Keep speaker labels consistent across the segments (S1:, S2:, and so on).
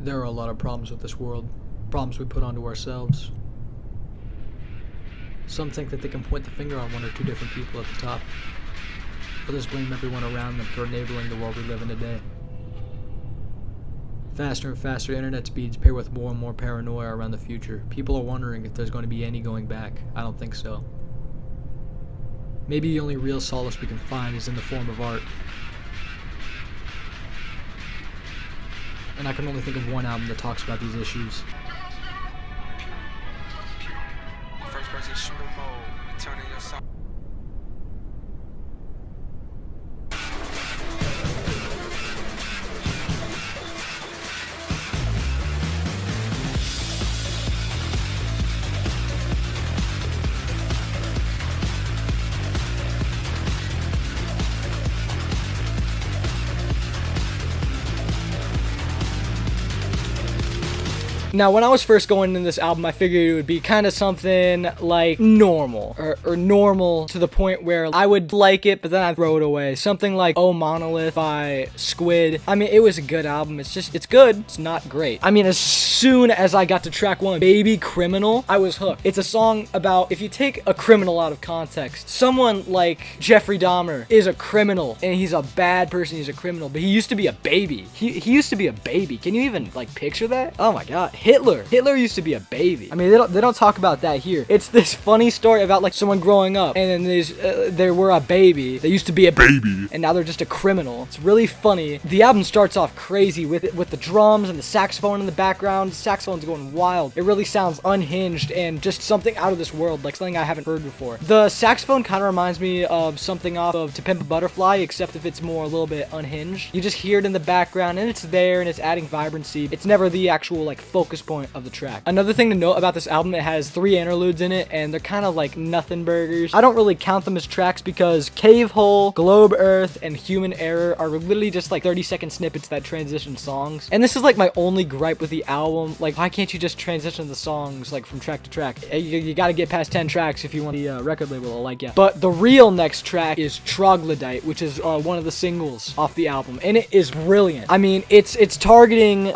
S1: There are a lot of problems with this world, problems we put onto ourselves. Some think that they can point the finger on one or two different people at the top. Others blame everyone around them for enabling the world we live in today. Faster and faster internet speeds pair with more and more paranoia around the future. People are wondering if there's going to be any going back. I don't think so. Maybe the only real solace we can find is in the form of art. And I can only think of one album that talks about these issues.
S2: First person shooter mode, turning your side.
S1: Now, when I was first going into this album, I figured it would be kind of something like normal, or normal to the point where I would like it, but then I'd throw it away. Something like Oh Monolith by Squid. I mean, it was a good album. It's good. It's not great. I mean, as soon as I got to track 1, Baby Criminal, I was hooked. It's a song about if you take a criminal out of context, someone like Jeffrey Dahmer is a criminal, and he's a bad person. He's a criminal, but he used to be a baby. He used to be a baby. Can you even, like, picture that? Oh my god. Hitler used to be a baby. I mean, they don't talk about that here. It's this funny story about like someone growing up, and then they were a baby. They used to be a baby, and now they're just a criminal. It's really funny. The album starts off crazy with the drums and the saxophone in the background. The saxophone's going wild. It really sounds unhinged and just something out of this world, like something I haven't heard before. The saxophone kind of reminds me of something off of To Pimp a Butterfly, except if it's more a little bit unhinged. You just hear it in the background, and it's there, and it's adding vibrancy. It's never the actual like focus point of the track. Another thing to note about this album, it has 3 interludes in it, and they're kind of like nothing burgers. I don't really count them as tracks because Cave Hole, Globe Earth, and Human Error are literally just like 30-second snippets that transition songs. And this is like my only gripe with the album. Like, why can't you just transition the songs like from track to track? You gotta get past 10 tracks if you want the record label to like you. But the real next track is Troglodyte, which is one of the singles off the album, and it is brilliant. I mean, it's targeting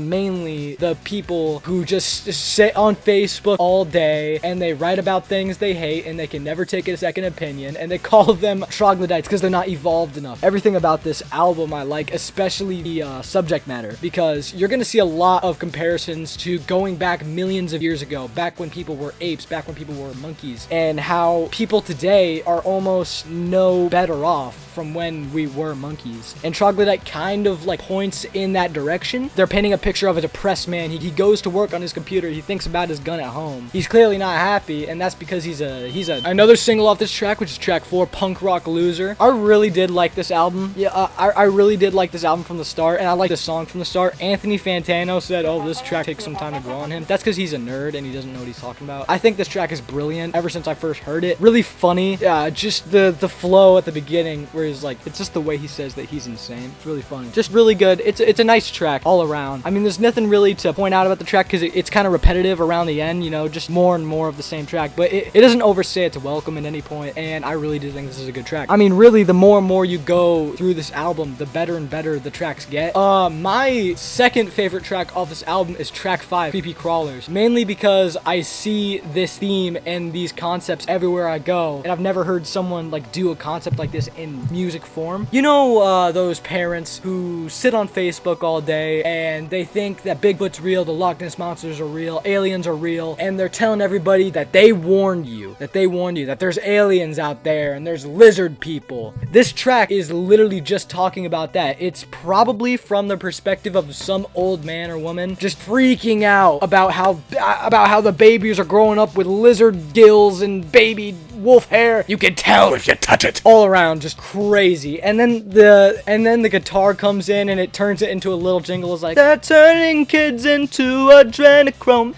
S1: mainly the people who just sit on Facebook all day and they write about things they hate and they can never take a second opinion, and they call them troglodytes because they're not evolved enough. Everything about this album I like, especially the subject matter, because you're gonna see a lot of comparisons to going back millions of years ago, back when people were apes, back when people were monkeys, and how people today are almost no better off from when we were monkeys. And Troglodyte kind of like points in that direction. They're painting a picture of a depressed man. He goes to work on his computer. He thinks about his gun at home. He's clearly not happy, and that's because he's another single off this track, which is track 4, Punk Rock Loser. I really did like this album. Yeah, I really did like this album from the start, and I like this song from the start. Anthony Fantano said, oh, this track takes some time to grow on him. That's because he's a nerd and he doesn't know what he's talking about. I think this track is brilliant ever since I first heard it. Really funny. Yeah, just the flow at the beginning where he's like, it's just the way he says that he's insane. It's really funny. Just really good. It's a nice track all around. I mean, there's nothing really to point out about the track because it's kind of repetitive around the end, you know, just more and more of the same track, but it doesn't overstay its welcome at any point, and I really do think this is a good track. I mean, really, the more and more you go through this album, the better and better the tracks get. My second favorite track off this album is track 5, Creepy Crawlers, mainly because I see this theme and these concepts everywhere I go, and I've never heard someone like do a concept like this in music form. You know, those parents who sit on Facebook all day and they think that Bigfoot's real, the Loch Ness monsters are real, aliens are real, and they're telling everybody that they warned you, that there's aliens out there and there's lizard people. This track is literally just talking about that. It's probably from the perspective of some old man or woman just freaking out about how the babies are growing up with lizard gills and baby wolf hair. You can tell if you touch it. All around, just crazy. And then the guitar comes in and it turns it into a little jingle. It's like, they're turning kids into adrenochrome.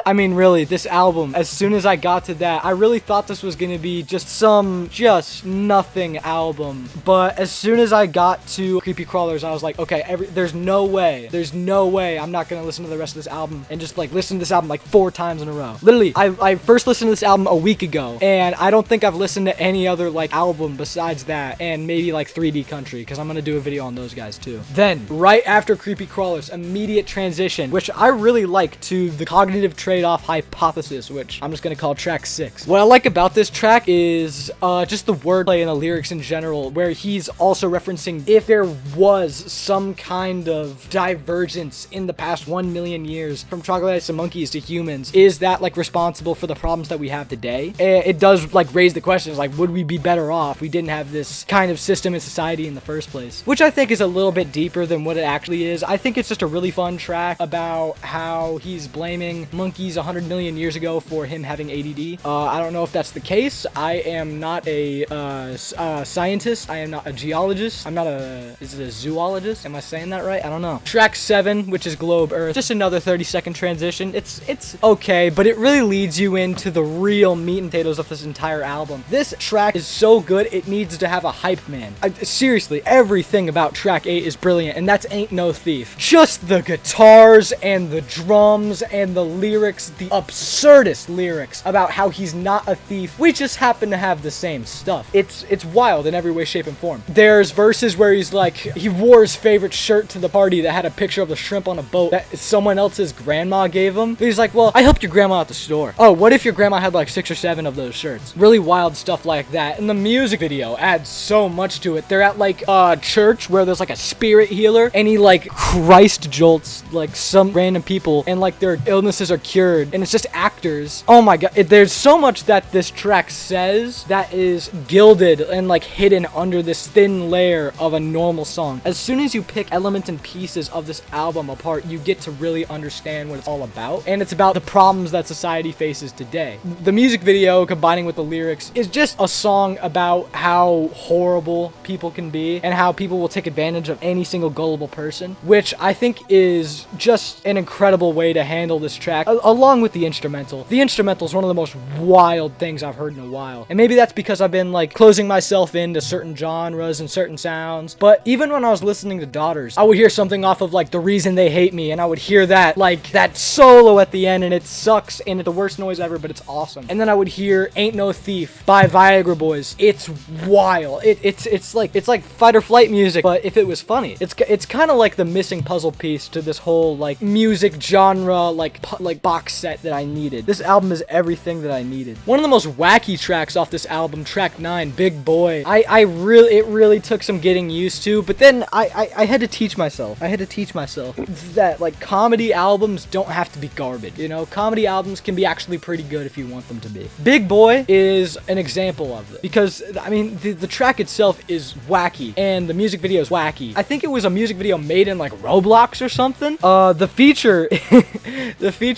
S1: I mean, really, this album, as soon as I got to that, I really thought this was gonna be just nothing album. But as soon as I got to Creepy Crawlers, I was like, okay, there's no way I'm not gonna listen to the rest of this album and just like listen to this album like 4 times in a row. Literally, I first listened to this album a week ago, and I don't think I've listened to any other like album besides that, and maybe like 3D Country, because I'm gonna do a video on those guys too. Then, right after Creepy Crawlers, immediate transition, which I really like, to the Cognitive Trade-Off Hypothesis, which I'm just gonna call track 6. What I like about this track is just the wordplay and the lyrics in general, where he's also referencing if there was some kind of divergence in the past 1 million years from troglodytes to monkeys to humans, is that like responsible for the problems that we have today? It does like raise the questions, like, would we be better off if we didn't have this kind of system in society in the first place? Which I think is a little bit deeper than what it actually is. I think it's just a really fun track about how he's blaming monkeys 100 million years ago for him having ADD. I don't know if that's the case. I am not a scientist. I am not a geologist. I'm not is it a zoologist? Am I saying that right? I don't know. Track 7, which is Globe Earth. Just another 30-second transition. It's okay, but it really leads you into the real meat and potatoes of this entire album. This track is so good, it needs to have a hype man. Seriously, everything about track 8 is brilliant, and that's Ain't No Thief. Just the guitars and the drums and the lyrics, the absurdest lyrics about how he's not a thief. We just happen to have the same stuff. It's wild in every way, shape, and form. There's verses where he's like, he wore his favorite shirt to the party that had a picture of the shrimp on a boat that someone else's grandma gave him. He's like, well, I helped your grandma at the store. Oh, what if your grandma had like 6 or 7 of those shirts? Really wild stuff like that. And the music video adds so much to it. They're at like a church where there's like a spirit healer, and he like Christ jolts like some random people, and like their illnesses are cured, and it's just actors. Oh my god, there's so much that this track says that is gilded and like hidden under this thin layer of a normal song. As soon as you pick elements and pieces of this album apart, you get to really understand what it's all about, and it's about the problems that society faces today. The music video, combining with the lyrics, is just a song about how horrible people can be and how people will take advantage of any single gullible person, which I think is just an incredible way to handle this track, along with the instrumental. The instrumental is one of the most wild things I've heard in a while, and maybe that's because I've been like closing myself into certain genres and certain sounds, but even when I was listening to Daughters, I would hear something off of like The Reason They Hate Me, and I would hear that like that solo at the end, and it sucks and it's the worst noise ever, but it's awesome. And then I would hear Ain't No Thief by Viagra Boys. It's wild. It's like fight or flight music, but if it was funny. It's kind of like the missing puzzle piece to this whole like music genre like box set that I needed. This album is everything that I needed. One of the most wacky tracks off this album, track 9, Big Boy. It really took some getting used to, but then I had to teach myself. That like comedy albums don't have to be garbage. You know, comedy albums can be actually pretty good if you want them to be. Big Boy is an example of this, because I mean the track itself is wacky and the music video is wacky. I think it was a music video made in like Roblox or something. The feature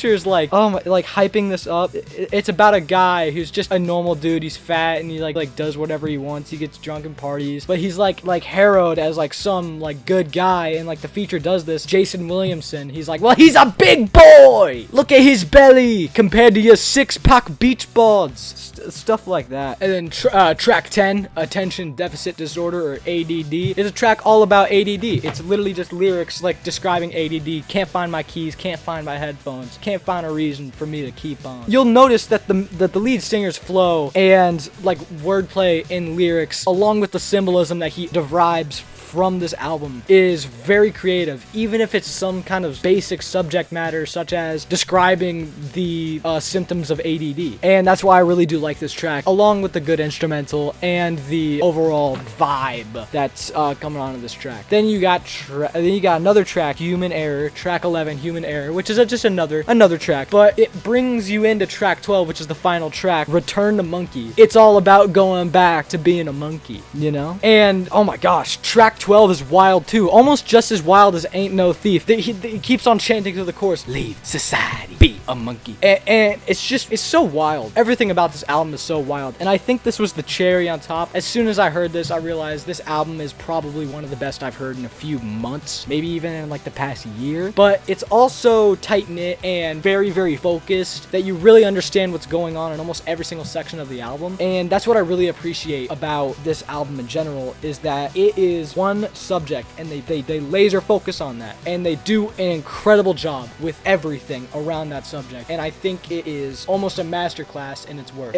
S1: is like, like hyping this up. It's about a guy who's just a normal dude. He's fat and he like does whatever he wants. He gets drunk in parties, but he's like harrowed as like some like good guy, and like the feature does this. Jason Williamson, he's like, well, he's a big boy. Look at his belly compared to your 6-pack beach balls. Stuff like that. And then track 10, Attention Deficit Disorder, or ADD, is a track all about ADD. It's literally just lyrics like describing ADD. Can't find my keys, can't find my headphones, can't find a reason for me to keep on. You'll notice that the lead singer's flow and like wordplay in lyrics, along with the symbolism that he derives from this album, is very creative, even if it's some kind of basic subject matter such as describing the symptoms of ADD. And that's why I really do like this track, along with the good instrumental and the overall vibe that's coming onto this track. Then you got another track, Human Error, track 11, Human Error, which is just another track, but it brings you into track 12, which is the final track, Return to Monkey. It's all about going back to being a monkey, you know? And oh my gosh, track 12 is wild too, almost just as wild as Ain't No Thief. He keeps on chanting to the chorus, leave society be. a monkey. And it's so wild. Everything about this album is so wild. And I think this was the cherry on top. As soon as I heard this, I realized this album is probably one of the best I've heard in a few months, maybe even in like the past year. But it's also tight-knit and very, very focused, that you really understand what's going on in almost every single section of the album. And that's what I really appreciate about this album in general, is that it is one subject, and they laser focus on that, and they do an incredible job with everything around that subject. And I think it is almost a masterclass in its work.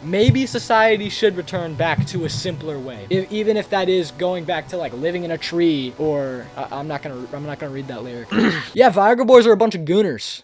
S1: Maybe society should return back to a simpler way, even if that is going back to like living in a tree, or I'm not gonna read that lyric. Yeah, Viagra boys are a bunch of gooners.